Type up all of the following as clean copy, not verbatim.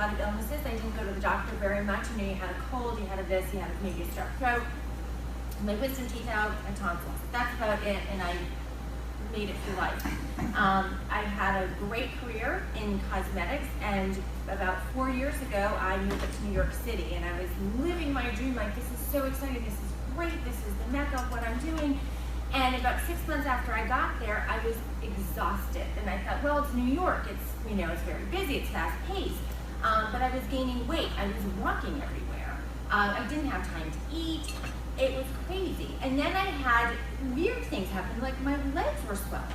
A lot of illnesses. I didn't go to the doctor very much. You know, you had a cold, you had a this, you had maybe a strep throat. My wisdom teeth out and tonsils. That's about it, and I made it through life. I had a great career in cosmetics, and about 4 years ago, I moved up to New York City, and I was living my dream, like, this is so exciting, this is great, this is the mecca of what I'm doing. And about 6 months after I got there, I was exhausted, and I thought, well, it's New York, it's, you know, it's very busy, it's fast paced, but I was gaining weight, I was walking everywhere, I didn't have time to eat. It was crazy. And then I had weird things happen, like my legs were swelling.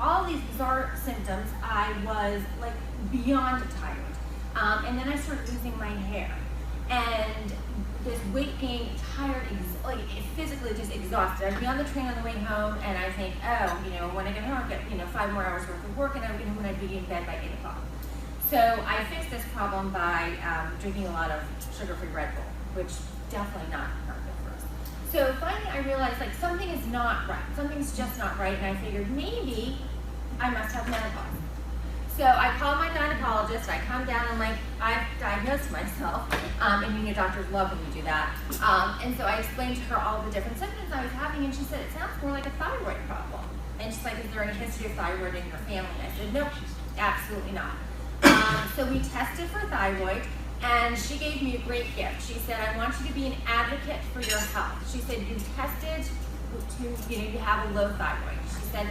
All these bizarre symptoms, I was like beyond tired. And then I started losing my hair. And this weight gain, tired, like physically just exhausted. I'd be on the train on the way home and I think, oh, you know, when I get home, I'll get, you know, 5 more hours worth of work, and I would get home and I'd be in bed by 8 o'clock. So I fixed this problem by drinking a lot of sugar-free Red Bull, which definitely not good for us. So finally I realized, like, something is not right. Something's just not right, and I figured maybe I must have menopause. So I called my gynecologist, I come down, and like, I've diagnosed myself, and you know, doctors love when you do that. And so I explained to her all the different symptoms I was having, and she said, it sounds more like a thyroid problem. And she's like, is there any history of thyroid in your family? I said, nope, absolutely not. So we tested for thyroid, and she gave me a great gift. She said, I want you to be an advocate for your health. She said, you tested to, you know, you have a low thyroid. She said,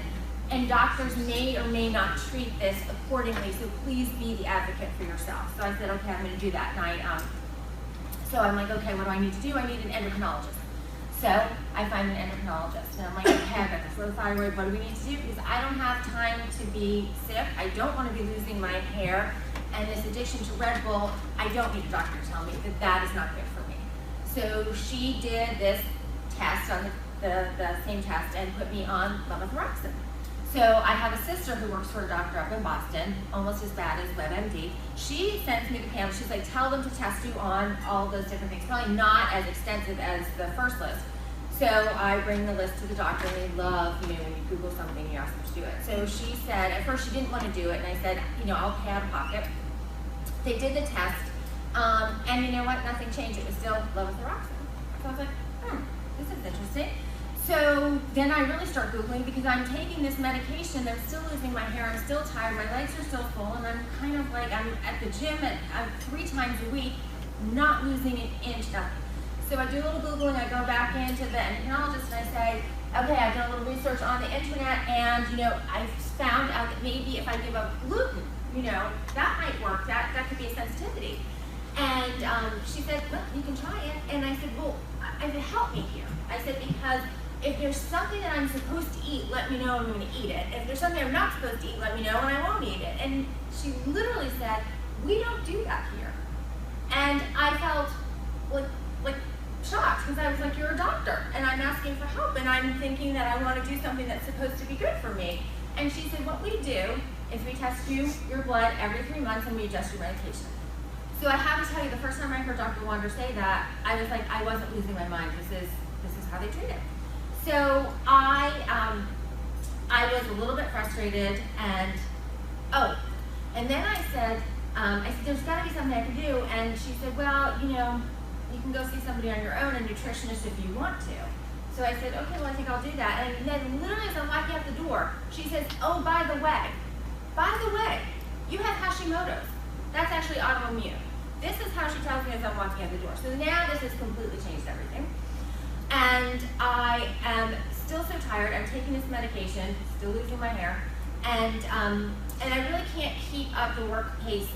and doctors may or may not treat this accordingly, so please be the advocate for yourself. So I said, okay, I'm gonna do that. And so I'm like, okay, what do I need to do? I need an endocrinologist. So I find an endocrinologist, and I'm like, okay, I've got this low thyroid, what do we need to do? Because I don't have time to be sick, I don't want to be losing my hair, and this addiction to Red Bull, I don't need a doctor to tell me that that is not good for me. So she did this test, on the same test, and put me on levothyroxine. So I have a sister who works for a doctor up in Boston, almost as bad as WebMD. She sends me the panel. She's like, tell them to test you on all those different things. Probably not as extensive as the first list. So I bring the list to the doctor, and they love, you know, when you Google something, you ask them to do it. So she said, at first she didn't want to do it, and I said, you know, I'll pay out of pocket. They did the test, and you know what? Nothing changed. It was still levothyroxine. So I was like, this is interesting. So then I really start Googling, because I'm taking this medication, I'm still losing my hair, I'm still tired, my legs are still full, and I'm kind of like, I'm at the gym 3 times a week, not losing an inch, nothing. So I do a little Googling, I go back into the endocrinologist, and I say, okay, I've done a little research on the internet, and you know, I've found out that maybe if I give up gluten, you know, that might work, that could be a sensitivity. And she said, well, you can try it. And I said, well, I said, help me here. I said, because if there's something that I'm supposed to eat, let me know, I'm going to eat it. If there's something I'm not supposed to eat, let me know, and I won't eat it. And she literally said, we don't do that here. And I felt like shocked, because I was like, you're a doctor, and I'm asking for help, and I'm thinking that I want to do something that's supposed to be good for me. And she said, what we do is we test your blood every 3 months, and we adjust your medication. So I have to tell you, the first time I heard Dr. Wander say that, I was like, I wasn't losing my mind. This is how they treat it. So I was a little bit frustrated, and then I said, there's got to be something I can do. And she said, well, you know, you can go see somebody on your own, a nutritionist, if you want to. So I said, okay, well, I think I'll do that. And then literally as I'm walking out the door, she says, oh, by the way, you have Hashimoto's. That's actually autoimmune. This is how she tells me as I'm walking out the door. So now this has completely changed everything. And I am still so tired. I'm taking this medication, still losing my hair, and I really can't keep up the work pace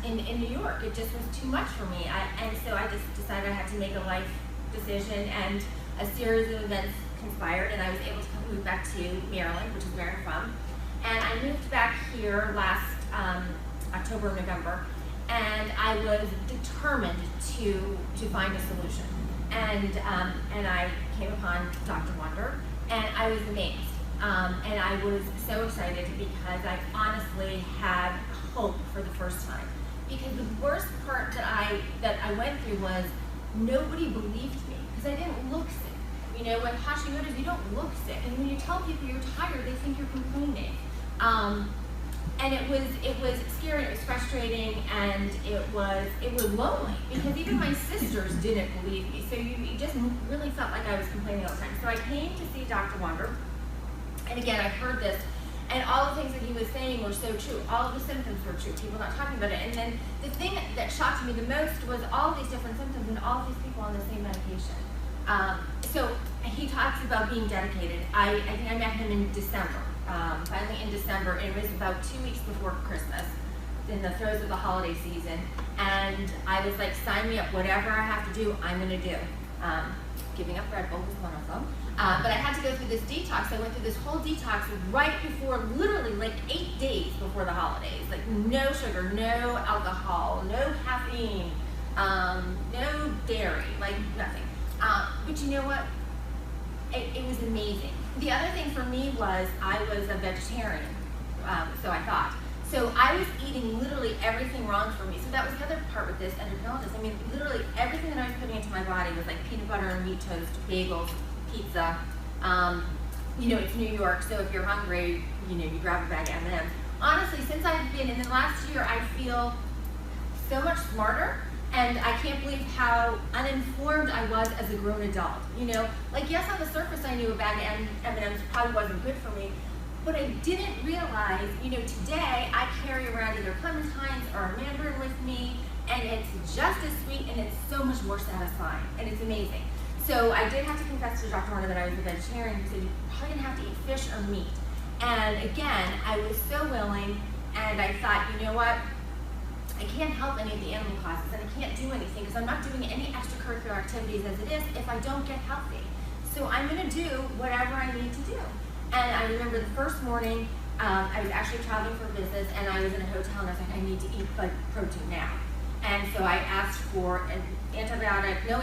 in New York. It just was too much for me. And so I just decided I had to make a life decision, and a series of events conspired, and I was able to move back to Maryland, which is where I'm from. And I moved back here last October, November, and I was determined to find a solution. And I came upon Dr. Wander, and I was amazed. And I was so excited, because I honestly had hope for the first time. Because the worst part that I went through was nobody believed me, because I didn't look sick. You know, with Hashimoto's, you don't look sick, and when you tell people you're tired, they think you're complaining. And it was scary, it was frustrating, and it was lonely, because even my sisters didn't believe me. So you just really felt like I was complaining all the time. So I came to see Dr. Wander, and again, I heard this, and all the things that he was saying were so true. All of the symptoms were true. People not talking about it. And then the thing that shocked me the most was all these different symptoms and all these people on the same medication. So he talks about being dedicated. I think I met him in December. Finally in December, it was about 2 weeks before Christmas, in the throes of the holiday season, and I was like, sign me up, whatever I have to do, I'm gonna do. Giving up Red Bull was one of them, but I had to go through this detox. I went through this whole detox right before, literally like 8 days before the holidays, like no sugar, no alcohol, no caffeine, no dairy, like nothing. But you know what? It was amazing. The other thing for me was I was a vegetarian, so I thought. So I was eating literally everything wrong for me. So that was the other part with this endocrinologist. I mean, literally everything that I was putting into my body was like peanut butter and wheat toast, bagels, pizza. You know, it's New York, so if you're hungry, you know, you grab a bag of M&M's. Honestly, since I've been in the last year, I feel so much smarter. And I can't believe how uninformed I was as a grown adult. You know, like yes, on the surface I knew a bag of M&M's probably wasn't good for me, but I didn't realize, you know, today I carry around either clementines or a mandarin with me, and it's just as sweet and it's so much more satisfying, and it's amazing. So I did have to confess to Dr. Warner that I was a vegetarian. He said, you're probably gonna have to eat fish or meat. And again, I was so willing, and I thought, you know what? I can't help any of the animal classes, and I can't do anything because I'm not doing any extracurricular activities as it is if I don't get healthy. So I'm going to do whatever I need to do. And I remember the first morning, I was actually traveling for business, and I was in a hotel, and I was like, I need to eat protein now. And so I asked for an antibiotic, no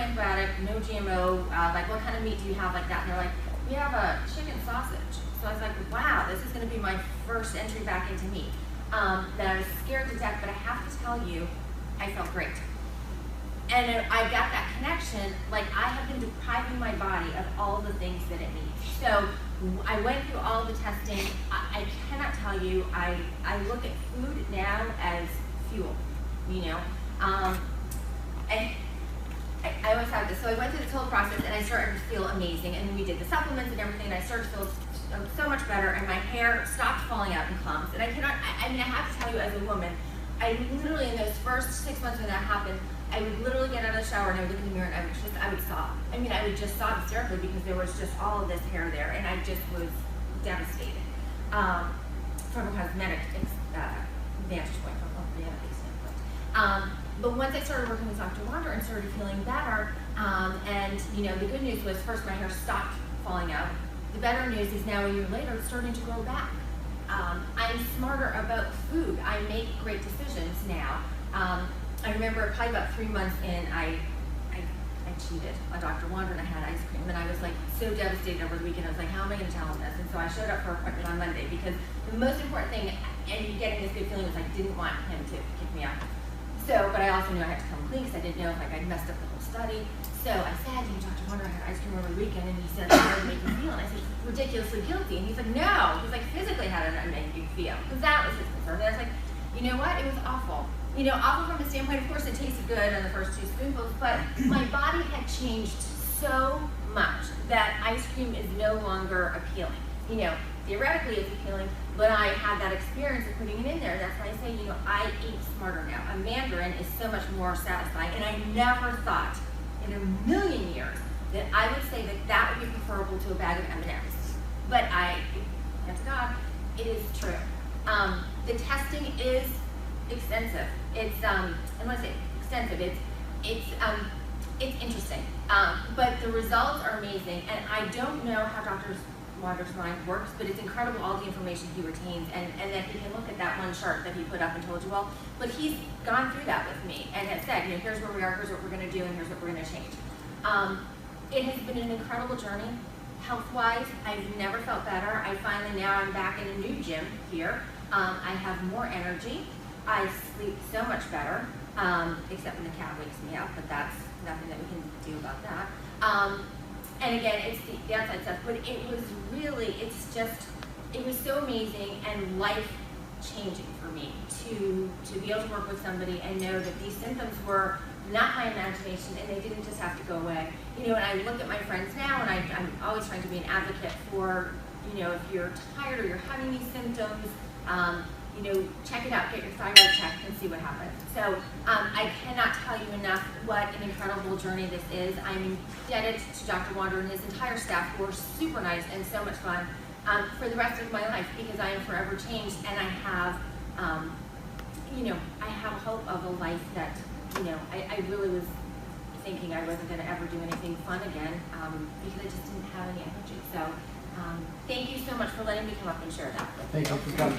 GMO, like what kind of meat do you have like that? And they're like, we have a chicken sausage. So I was like, wow, this is going to be my first entry back into meat. That I was scared to death, but I have to tell you, I felt great. And I got that connection, like I have been depriving my body of all the things that it needs. So I went through all the testing. I cannot tell you, I look at food now as fuel, you know. I always have this. So I went through this whole process, and I started to feel amazing. And we did the supplements and everything, and I started to feel so much better, and my hair stopped falling out in clumps. And I have to tell you, as a woman, I literally, in those first 6 months when that happened, I would literally get out of the shower and I would look in the mirror and I would sob. I mean, I would just sob hysterically because there was just all of this hair there, and I just was devastated from a cosmetic vantage point, from a vanity standpoint. But once I started working with Dr. Wander and started feeling better, and you know, the good news was first my hair stopped falling out. The better news is now a year later, it's starting to grow back. I'm smarter about food. I make great decisions now. I remember probably about 3 months in, I cheated on Dr. Wander and I had ice cream, and I was like so devastated over the weekend. I was like, how am I going to tell him this? And so I showed up for an appointment on Monday because the most important thing, and getting this good feeling, was I didn't want him to kick me out. So, but I also knew I had to come clean because I didn't know if like I'd messed up the whole study. So I said, you know, Dr. Wander, I had ice cream over the weekend, and he said, how did it make you feel? And I said, ridiculously guilty. And he's like, no. He's like, physically, how did it make you feel? Because that was his concern. And I was like, you know what? It was awful. You know, awful from a standpoint, of course, it tasted good on the first 2 spoonfuls, but my body had changed so much that ice cream is no longer appealing. You know, theoretically it's appealing, but I had that experience of putting it in there. That's why I say, you know, I eat smarter now. A mandarin is so much more satisfying, and I never thought in a million years that I would say that that would be preferable to a bag of M&Ms. But thank God, it is true. The testing is extensive. It's and when I say extensive, it's interesting. But the results are amazing, and I don't know how Dr. Wander's mind works, but it's incredible all the information he retains, and that he can look at that one chart that he put up and told you, well, but he's gone through that with me and has said, you know, here's where we are, here's what we're going to do, and here's what we're going to change. It has been an incredible journey. Health-wise, I've never felt better. Now I'm back in a new gym here. I have more energy. I sleep so much better, except when the cat wakes me up, but that's nothing that we can do about that. And again, it's the outside stuff, but it was really, it was so amazing, and life changing for me to be able to work with somebody and know that these symptoms were not my imagination and they didn't just have to go away. You know, and I look at my friends now, and I'm always trying to be an advocate for, you know, if you're tired or you're having these symptoms, you know, check it out, get your thyroid checked and see what happens. So I cannot tell you enough what an incredible journey this is. I'm indebted to Dr. Wander and his entire staff, who are super nice and so much fun, for the rest of my life, because I am forever changed, and I have, you know, I have hope of a life that, you know, I really was thinking I wasn't going to ever do anything fun again, because I just didn't have any energy. So thank you so much for letting me come up and share that with you. Thank you for coming.